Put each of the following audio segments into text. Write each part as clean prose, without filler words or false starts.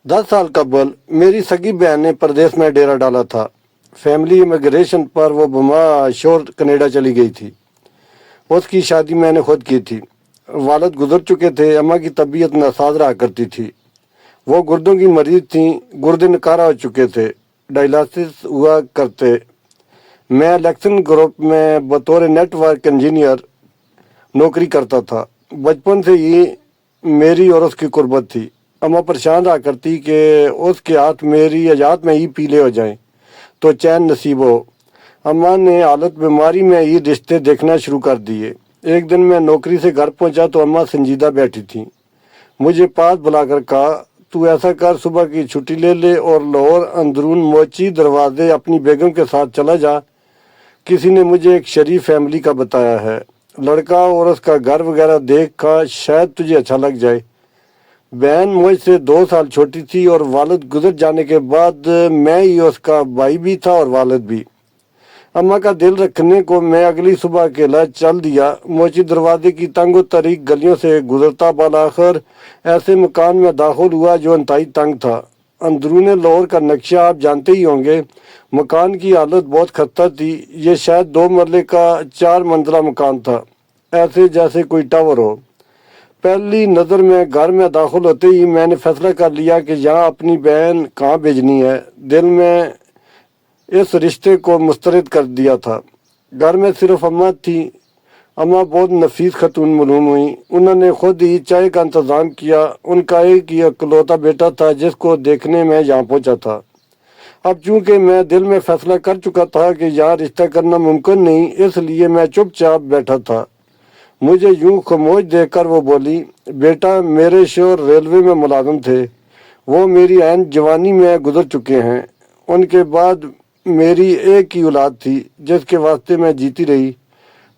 10 سال قبل میری سگی بہن نے پردیس میں ڈیرا ڈالا تھا۔ فیملی امیگریشن پر وہ بماشور کینیڈا چلی گئی تھی۔ اس کی شادی میں نے خود کی تھی۔ والد گزر چکے تھے، اماں کی طبیعت ناساز رہا کرتی تھی۔ وہ گردوں کی مریض تھیں، گردے نکارہ ہو چکے تھے، ڈائلسس ہوا کرتے۔ میں الیکشن گروپ میں بطور نیٹ ورک انجینئر نوکری کرتا تھا۔ بچپن سے ہی میری اور اس کی قربت تھی۔ اماں پریشان رہا کرتی کہ اس کے ہاتھ میری ایجاد میں ہی پیلے ہو جائیں تو چین نصیب ہو۔ اماں نے حالت بیماری میں ہی رشتے دیکھنا شروع کر دیے۔ ایک دن میں نوکری سے گھر پہنچا تو اماں سنجیدہ بیٹھی تھیں۔ مجھے پاس بلا کر کہا، تو ایسا کر، صبح کی چھٹی لے لے اور لاہور اندرون موچی دروازے اپنی بیگم کے ساتھ چلا جا۔ کسی نے مجھے ایک شریف فیملی کا بتایا ہے، لڑکا اور اس کا گھر وغیرہ دیکھا، شاید تجھے اچھا لگ جائے۔ بہن مجھ سے 2 سال چھوٹی تھی اور والد گزر جانے کے بعد میں ہی اس کا بھائی بھی تھا اور والد بھی۔ اماں کا دل رکھنے کو میں اگلی صبح اکیلا چل دیا۔ موچی دروازے کی تنگ و تاریک گلیوں سے گزرتا بالآخر ایسے مکان میں داخل ہوا جو انتہائی تنگ تھا۔ اندرون لاہور کا نقشہ آپ جانتے ہی ہوں گے۔ مکان کی حالت بہت خستہ تھی۔ یہ شاید 2 مرلے کا 4 منزلہ مکان تھا، ایسے جیسے کوئی ٹاور ہو۔ پہلی نظر میں گھر میں داخل ہوتے ہی میں نے فیصلہ کر لیا کہ یہاں اپنی بہن کہاں بھیجنی ہے۔ دل میں اس رشتے کو مسترد کر دیا تھا۔ گھر میں صرف اماں تھی۔ اماں بہت نفیس خاتون معلوم ہوئی۔ انہوں نے خود ہی چائے کا انتظام کیا۔ ان کا ایک ہی اکلوتا بیٹا تھا جس کو دیکھنے میں یہاں پہنچا تھا۔ اب چونکہ میں دل میں فیصلہ کر چکا تھا کہ یہاں رشتہ کرنا ممکن نہیں، اس لیے میں چپ چاپ بیٹھا تھا۔ مجھے یوں خاموش دیکھ کر وہ بولی، بیٹا، میرے شوہر ریلوے میں ملازم تھے، وہ میری عین جوانی میں گزر چکے ہیں۔ ان کے بعد میری ایک ہی اولاد تھی جس کے واسطے میں جیتی رہی۔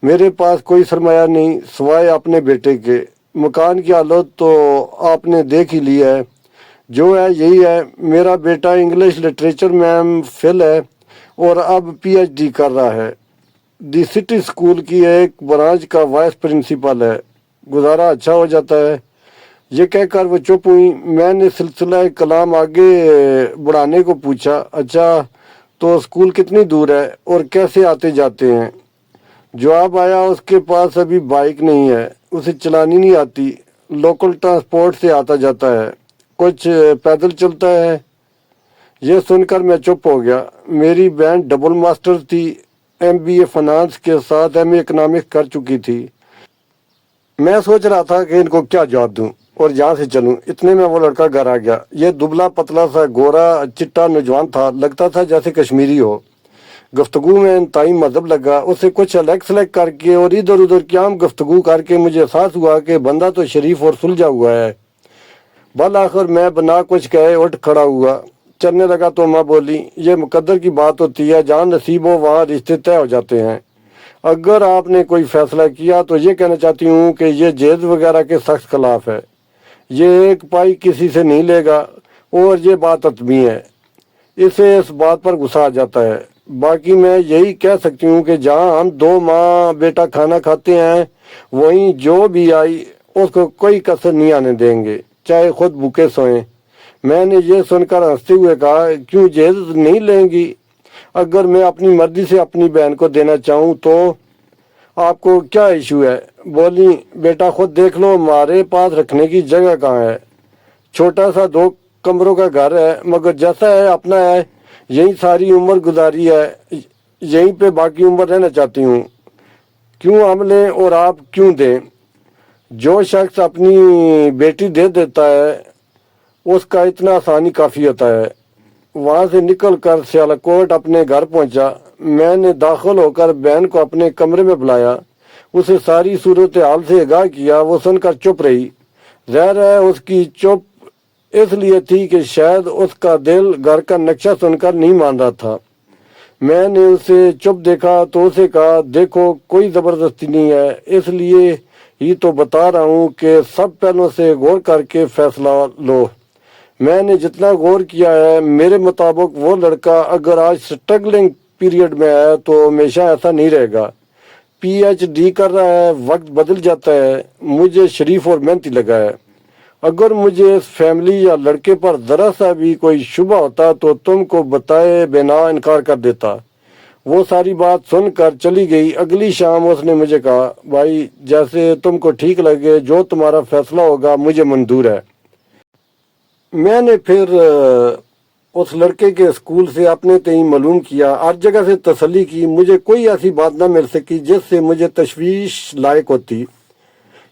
میرے پاس کوئی سرمایہ نہیں سوائے اپنے بیٹے کے۔ مکان کی حالت تو آپ نے دیکھ ہی لی ہے، جو ہے یہی ہے۔ میرا بیٹا انگلش لٹریچر میں ایم.فل ہے اور اب پی.ایچ.ڈی کر رہا ہے۔ دی سٹی اسکول کی ایک برانچ کا وائس پرنسپل ہے۔ گزارا اچھا ہو جاتا ہے۔ یہ کہہ کر وہ چپ ہوئی۔ میں نے سلسلہ کلام آگے بڑھانے کو پوچھا، اچھا تو اسکول کتنی دور ہے اور کیسے آتے جاتے ہیں؟ جواب آیا، اس کے پاس ابھی بائک نہیں ہے، اسے چلانی نہیں آتی، لوکل ٹرانسپورٹ سے آتا جاتا ہے، کچھ پیدل چلتا ہے۔ یہ سن کر میں چپ ہو گیا۔ میری بہن ڈبل ماسٹر تھی، ایم.بی.اے فنانس کے ساتھ ایم.اے اکنامکس کر چکی تھی۔ میں سوچ رہا تھا کہ ان کو کیا جواب دوں اور یہاں سے چلوں۔ اتنے میں وہ لڑکا گھر آ گیا۔ یہ دبلا پتلا سا گورا چٹا نوجوان تھا، لگتا تھا جیسے کشمیری ہو۔ گفتگو میں انتہائی مذہب لگا۔ اسے کچھ الیکٹ سلیکٹ کر کے اور ادھر ادھر کی عام گفتگو کر کے مجھے احساس ہوا کہ بندہ تو شریف اور سلجھا ہوا ہے۔ بالآخر میں بنا کچھ کہے اٹھ کھڑا ہوا، چلنے لگا تو ماں بولی، یہ مقدر کی بات ہوتی ہے، جہاں نصیب ہو وہاں رشتے طے ہو جاتے ہیں۔ اگر آپ نے کوئی فیصلہ کیا تو یہ کہنا چاہتی ہوں کہ یہ جیز وغیرہ کے سخت خلاف ہے۔ یہ ایک پائی کسی سے نہیں لے گا اور یہ بات حتمی ہے۔ اسے اس بات پر غصہ آ جاتا ہے۔ باقی میں یہی کہہ سکتی ہوں کہ جہاں ہم 2 ماں بیٹا کھانا کھاتے ہیں وہیں جو بھی آئی اس کو کوئی کسر نہیں آنے دیں گے، چاہے خود بھوکے سوئیں۔ میں نے یہ سن کر ہنستے ہوئے کہا، کیوں جیز نہیں لیں گی؟ اگر میں اپنی مرضی سے اپنی بہن کو دینا چاہوں تو آپ کو کیا ایشو ہے؟ بولی، بیٹا خود دیکھ لو، ہمارے پاس رکھنے کی جگہ کہاں ہے؟ چھوٹا سا 2 کمروں کا گھر ہے، مگر جیسا ہے اپنا ہے۔ یہیں ساری عمر گزاری ہے، یہیں پہ باقی عمر رہنا چاہتی ہوں۔ کیوں ہم لیں اور آپ کیوں دیں؟ جو شخص اپنی بیٹی دے دیتا ہے اس کا اتنا آسانی کافی ہوتا ہے۔ وہاں سے نکل کر سیالکوٹ اپنے گھر پہنچا۔ میں نے داخل ہو کر بہن کو اپنے کمرے میں بلایا، اسے ساری صورتحال سے آگاہ کیا۔ وہ سن کر چپ رہی۔ ظاہر ہے اس کی چپ اس لیے تھی کہ شاید اس کا دل گھر کا نقشہ سن کر نہیں مان رہا تھا۔ میں نے اسے چپ دیکھا تو اسے کہا، دیکھو کوئی زبردستی نہیں ہے، اس لیے ہی تو بتا رہا ہوں کہ سب پہلوں سے غور کر کے فیصلہ لو۔ میں نے جتنا غور کیا ہے، میرے مطابق وہ لڑکا اگر آج سٹرگلنگ پیریڈ میں ہے تو ہمیشہ ایسا نہیں رہے گا۔ پی ایچ ڈی کر رہا ہے، وقت بدل جاتا ہے، مجھے شریف اور محنتی لگا ہے۔ اگر مجھے اس فیملی یا لڑکے پر ذرا سا بھی کوئی شبہ ہوتا تو تم کو بتائے بنا انکار کر دیتا۔ وہ ساری بات سن کر چلی گئی۔ اگلی شام اس نے مجھے کہا، بھائی جیسے تم کو ٹھیک لگے، جو تمہارا فیصلہ ہوگا مجھے منظور ہے۔ میں نے پھر اس لڑکے کے اسکول سے اپنے تئیں معلوم کیا، ہر جگہ سے تسلی کی، مجھے کوئی ایسی بات نہ مل سکی جس سے مجھے تشویش لائق ہوتی۔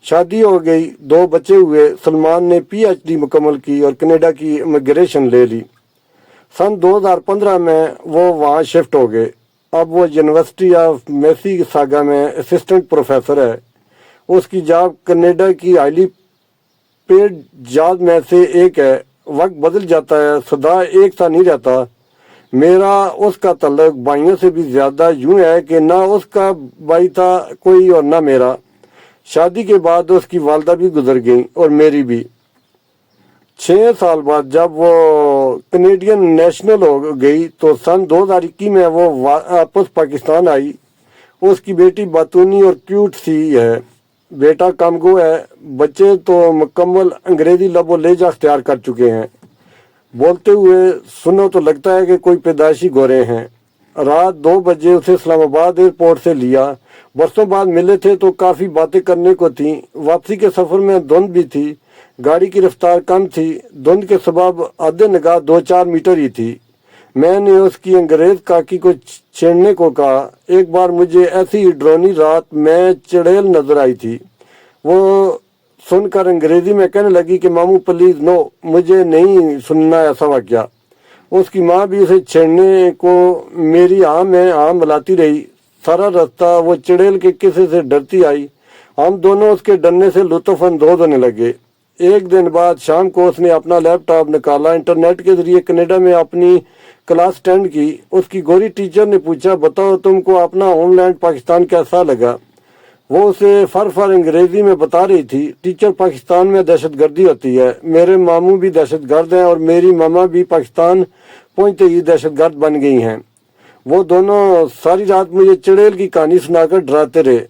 شادی ہو گئی، 2 بچے ہوئے۔ سلمان نے پی ایچ ڈی مکمل کی اور کینیڈا کی امیگریشن لے لی۔ سن 2015 میں وہ وہاں شفٹ ہو گئے۔ اب وہ یونیورسٹی آف میسی ساگا میں اسسٹنٹ پروفیسر ہے۔ اس کی جاب کینیڈا کی ہائیلی پیڈ جاب میں سے ایک ہے۔ وقت بدل جاتا ہے، صدا ایک سا نہیں رہتا۔ میرا اس کا تعلق بھائیوں سے بھی زیادہ یوں ہے کہ نہ اس کا بھائی تھا کوئی اور نہ میرا۔ شادی کے بعد اس کی والدہ بھی گزر گئیں اور میری بھی۔ 6 سال بعد جب وہ کینیڈین نیشنل ہو گئی تو سن 2021 میں وہ واپس پاکستان آئی۔ اس کی بیٹی باتونی اور کیوٹ سی ہے، بیٹا کم گو ہے۔ بچے تو مکمل انگریزی لب و لہجہ اختیار کر چکے ہیں، بولتے ہوئے سنو تو لگتا ہے کہ کوئی پیدائشی گورے ہیں۔ رات 2 بجے اسے اسلام آباد ایئرپورٹ سے لیا۔ برسوں بعد ملے تھے تو کافی باتیں کرنے کو تھیں۔ واپسی کے سفر میں دھند بھی تھی، گاڑی کی رفتار کم تھی۔ دھند کے سبب حد نگاہ 2-4 میٹر ہی تھی۔ میں نے اس کی انگریز کاکی کو چھیڑنے کو کہا۔ ایک بار مجھے ایسی ہی ڈرونی رات میں چڑیل نظر آئی تھی۔ وہ سن کر انگریزی میں کہنے لگی کہ ماموں پلیز نو، مجھے نہیں سننا ایسا واقعہ۔ اس کی ماں بھی اسے چھیڑنے کو میری ہاں میں ہاں ملاتی رہی۔ سارا راستہ وہ چڑیل کے قصے سے ڈرتی آئی۔ ہم دونوں اس کے ڈرنے سے لطف اندوز ہونے لگے۔ ایک دن بعد شام کو اس نے اپنا لیپ ٹاپ نکالا، انٹرنیٹ کے ذریعے کینیڈا میں اپنی کلاس اٹینڈ کی۔ اس کی گوری ٹیچر نے پوچھا، بتاؤ تم کو اپنا ہوم لینڈ پاکستان کیسا لگا؟ وہ اسے فر انگریزی میں بتا رہی تھی۔ ٹیچر، پاکستان میں دہشت گردی ہوتی ہے، میرے ماموں بھی دہشت گرد ہیں اور میری ماما بھی پاکستان پہنچتے ہی دہشت گرد بن گئی ہیں۔ وہ دونوں ساری رات مجھے چڑیل کی کہانی سنا کر ڈراتے رہے۔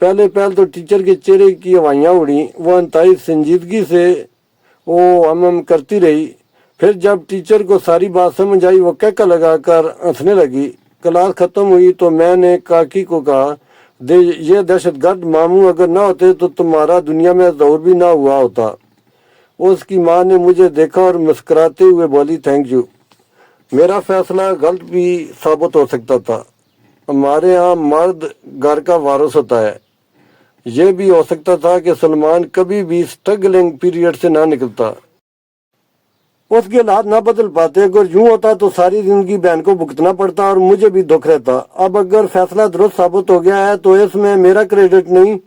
پہلے تو ٹیچر کے چہرے کی ہوائیاں اڑیں، وہ انتہائی سنجیدگی سے ہم کرتی رہی۔ پھر جب ٹیچر کو ساری بات سمجھ آئی، وہ کہکا لگا کر ہنسنے لگی۔ کلاس ختم ہوئی تو میں نے کاکی کو کہا، یہ دہشت گرد ماموں اگر نہ ہوتے تو تمہارا دنیا میں ظہور بھی نہ ہوا ہوتا۔ اس کی ماں نے مجھے دیکھا اور مسکراتے ہوئے بولی، تھینک یو۔ میرا فیصلہ غلط بھی ثابت ہو سکتا تھا۔ ہمارے ہاں مرد گھر کا وارث ہوتا ہے۔ یہ بھی ہو سکتا تھا کہ سلمان کبھی بھی سٹرگلنگ پیریڈ سے نہ نکلتا۔ اس کے حالات نہ بدل پاتے۔ اگر یوں ہوتا تو ساری زندگی بہن کو بھگتنا پڑتا اور مجھے بھی دکھ رہتا۔ اب اگر فیصلہ درست ثابت ہو گیا ہے تو اس میں میرا کریڈٹ نہیں،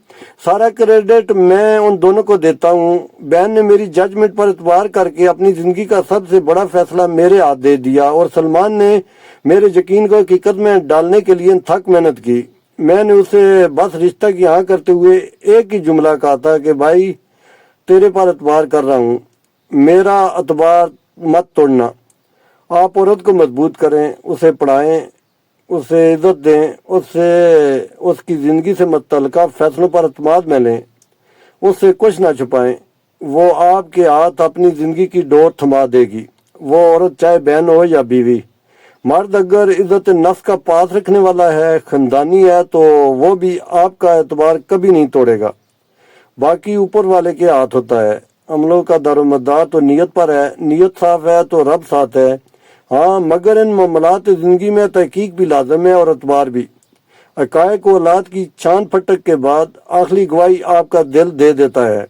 سارا کریڈٹ میں ان دونوں کو دیتا ہوں۔ بہن نے میری ججمنٹ پر اعتبار کر کے اپنی زندگی کا سب سے بڑا فیصلہ میرے ہاتھ دے دیا، اور سلمان نے میرے یقین کو حقیقت میں ڈالنے کے لیے تھک محنت کی۔ میں نے اسے بس رشتہ کی ہاں کرتے ہوئے ایک ہی جملہ کہا تھا کہ بھائی تیرے پر اعتبار کر رہا ہوں، میرا اعتبار مت توڑنا۔ آپ عورت کو مضبوط کریں، اسے پڑھائیں، اسے عزت دیں، اس کی زندگی سے متعلقہ فیصلوں پر اعتماد میں لیں، اس سے کچھ نہ چھپائیں۔ وہ آپ کے ہاتھ اپنی زندگی کی ڈور تھما دے گی، وہ عورت چاہے بہن ہو یا بیوی۔ مرد اگر عزت نفس کا پاس رکھنے والا ہے، خاندانی ہے، تو وہ بھی آپ کا اعتبار کبھی نہیں توڑے گا۔ باقی اوپر والے کے ہاتھ ہوتا ہے۔ عملوں کا دار و مدار تو نیت پر ہے، نیت صاف ہے تو رب ساتھ ہے۔ ہاں، مگر ان معاملات زندگی میں تحقیق بھی لازم ہے اور اعتبار بھی۔ حقائق و حالات کی چھان پھٹک کے بعد آخری گواہی آپ کا دل دے دیتا ہے۔